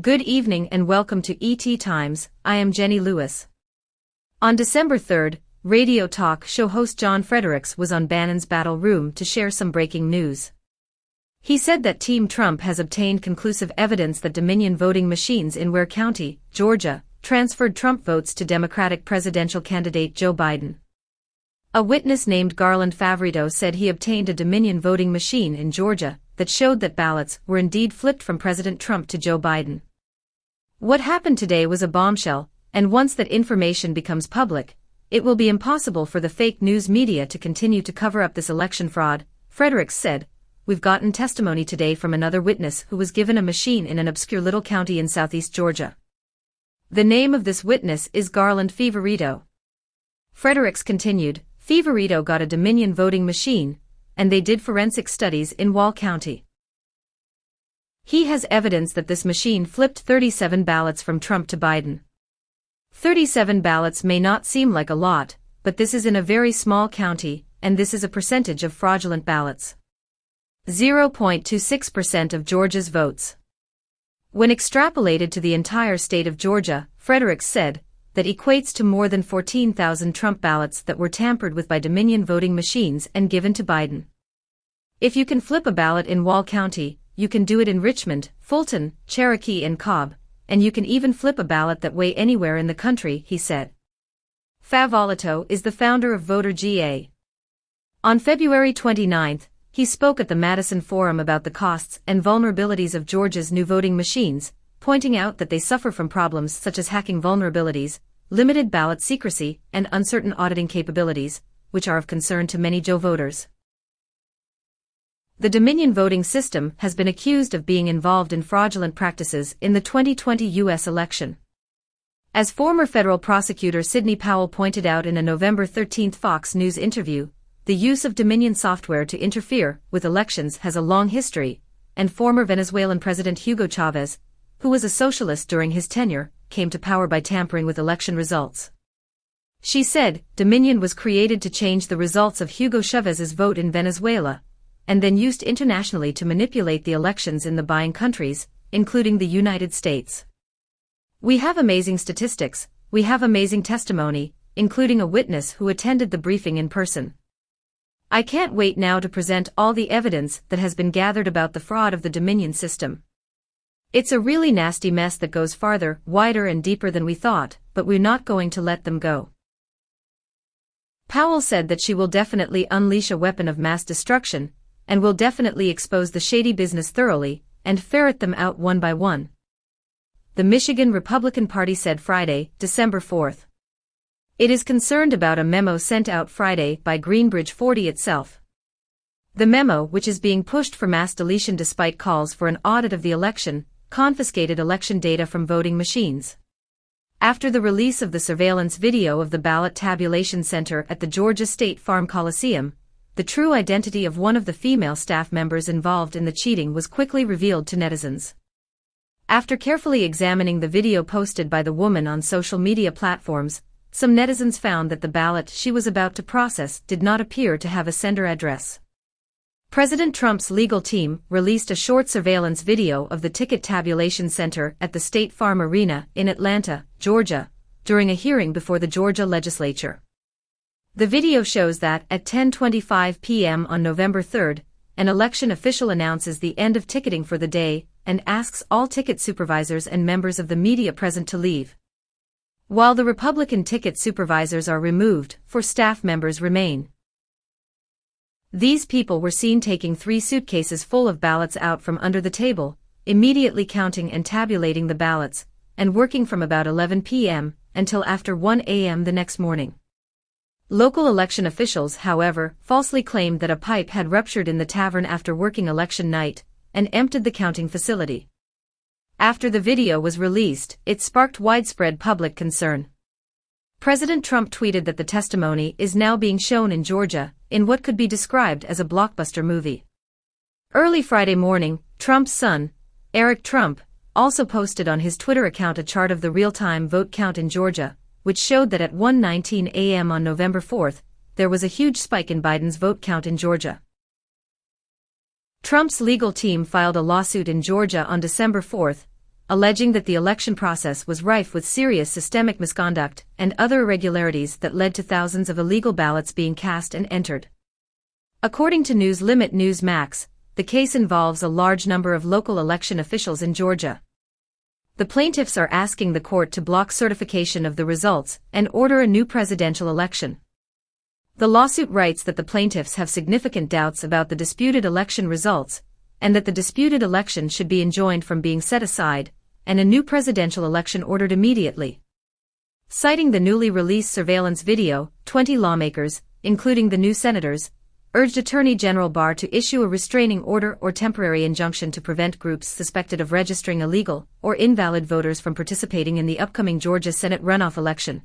Good evening and welcome to ET Times. I am Jenny Lewis. On December 3rd, radio talk show host John Fredericks was on Bannon's Battle Room to share some breaking news. He said that Team Trump has obtained conclusive evidence that Dominion voting machines in Ware County, Georgia, transferred Trump votes to Democratic presidential candidate Joe Biden. A witness named Garland Favorito said he obtained a Dominion voting machine in Georgia that showed that ballots were indeed flipped from President Trump to Joe Biden. What happened today was a bombshell, and once that information becomes public, it will be impossible for the fake news media to continue to cover up this election fraud, Fredericks said. We've gotten testimony today from another witness who was given a machine in an obscure little county in southeast Georgia. The name of this witness is Garland Favorito. Fredericks continued, Favorito got a Dominion voting machine, and they did forensic studies in Ware County. He has evidence that this machine flipped 37 ballots from Trump to Biden. 37 ballots may not seem like a lot, but this is in a very small county, and this is a percentage of fraudulent ballots. 0.26% of Georgia's votes. When extrapolated to the entire state of Georgia, Fredericks said, that equates to more than 14,000 Trump ballots that were tampered with by Dominion voting machines and given to Biden. If you can flip a ballot in Ware County, you can do it in Richmond, Fulton, Cherokee and Cobb, and you can even flip a ballot that way anywhere in the country, he said. Favorito is the founder of Voter GA. On February 29, he spoke at the Madison Forum about the costs and vulnerabilities of Georgia's new voting machines, pointing out that they suffer from problems such as hacking vulnerabilities, limited ballot secrecy, and uncertain auditing capabilities, which are of concern to many Joe voters. The Dominion voting system has been accused of being involved in fraudulent practices in the 2020 U.S. election. As former federal prosecutor Sidney Powell pointed out in a November 13 Fox News interview, the use of Dominion software to interfere with elections has a long history, and former Venezuelan President Hugo Chavez, who was a socialist during his tenure, came to power by tampering with election results. She said, Dominion was created to change the results of Hugo Chavez's vote in Venezuela, and then used internationally to manipulate the elections in the buying countries, including the United States. We have amazing statistics, we have amazing testimony, including a witness who attended the briefing in person. I can't wait now to present all the evidence that has been gathered about the fraud of the Dominion system. It's a really nasty mess that goes farther, wider and deeper than we thought, but we're not going to let them go. Powell said that she will definitely unleash a weapon of mass destruction, and will definitely expose the shady business thoroughly, and ferret them out one by one. The Michigan Republican Party said Friday, December 4th. It is concerned about a memo sent out Friday by Greenbridge 40 itself. The memo, which is being pushed for mass deletion despite calls for an audit of the election, confiscated election data from voting machines. After the release of the surveillance video of the ballot tabulation center at the Georgia State Farm Coliseum, the true identity of one of the female staff members involved in the cheating was quickly revealed to netizens. After carefully examining the video posted by the woman on social media platforms, some netizens found that the ballot she was about to process did not appear to have a sender address. President Trump's legal team released a short surveillance video of the ticket tabulation center at the State Farm Arena in Atlanta, Georgia, during a hearing before the Georgia legislature. The video shows that, at 10:25 p.m. on November 3rd, an election official announces the end of ticketing for the day and asks all ticket supervisors and members of the media present to leave. While the Republican ticket supervisors are removed, 4 staff members remain. These people were seen taking 3 suitcases full of ballots out from under the table, immediately counting and tabulating the ballots, and working from about 11 p.m. until after 1 a.m. the next morning. Local election officials, however, falsely claimed that a pipe had ruptured in the tavern after working election night, and emptied the counting facility. After the video was released, it sparked widespread public concern. President Trump tweeted that the testimony is now being shown in Georgia, in what could be described as a blockbuster movie. Early Friday morning, Trump's son, Eric Trump, also posted on his Twitter account a chart of the real-time vote count in Georgia, which showed that at 1:19 a.m. on November 4th, there was a huge spike in Biden's vote count in Georgia. Trump's legal team filed a lawsuit in Georgia on December 4th, alleging that the election process was rife with serious systemic misconduct and other irregularities that led to thousands of illegal ballots being cast and entered. According to News Limit Newsmax, the case involves a large number of local election officials in Georgia. The plaintiffs are asking the court to block certification of the results and order a new presidential election. The lawsuit writes that the plaintiffs have significant doubts about the disputed election results, and that the disputed election should be enjoined from being set aside, and a new presidential election ordered immediately. Citing the newly released surveillance video, 20 lawmakers, including the new senators, urged Attorney General Barr to issue a restraining order or temporary injunction to prevent groups suspected of registering illegal or invalid voters from participating in the upcoming Georgia Senate runoff election.